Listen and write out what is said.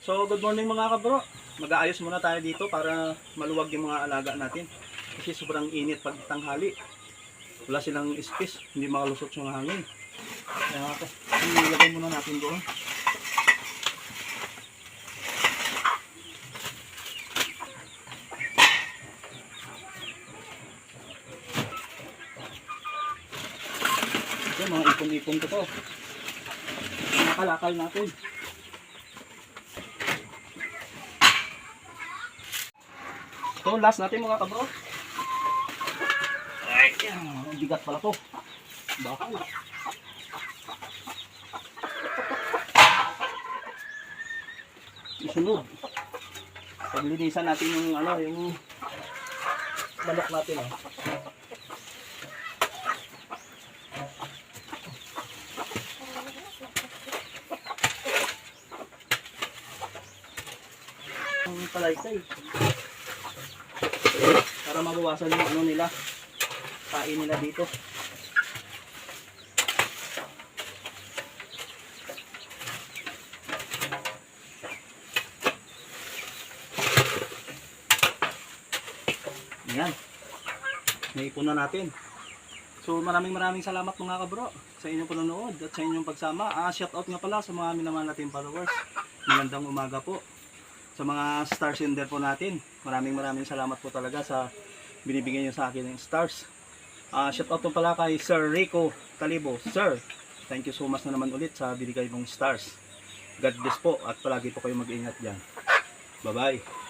So, good morning mga kabro. Mag-aayos muna tayo dito para maluwag yung mga alaga natin. Kasi sobrang init pag tanghali. Wala silang space, hindi makalusot yung hangin. Kaya ilagay muna natin doon. Ito, mga ipon-ipon ko to. Mga kalakal natin. Ito, last natin mga kabro. Ay, bigat pala to. Baka na. Isunod. Paglinisan natin yung yung manok natin. Ang talaykay. Para mabawasan yung nila, kain nila dito. Ayan, naipon na natin. So maraming salamat mga kabro sa inyong panonood at sa inyong pagsama. Shoutout nga pala sa mga minamahal natin followers. Magandang umaga po sa mga star sender po natin. Maraming salamat po talaga sa binibigyan nyo sa akin ng stars. Shoutout po pala kay Sir Rico Talibo. Sir, thank you so much na naman ulit sa binigay mong stars. God bless po at palagi po kayo mag-ingat dyan. Bye bye.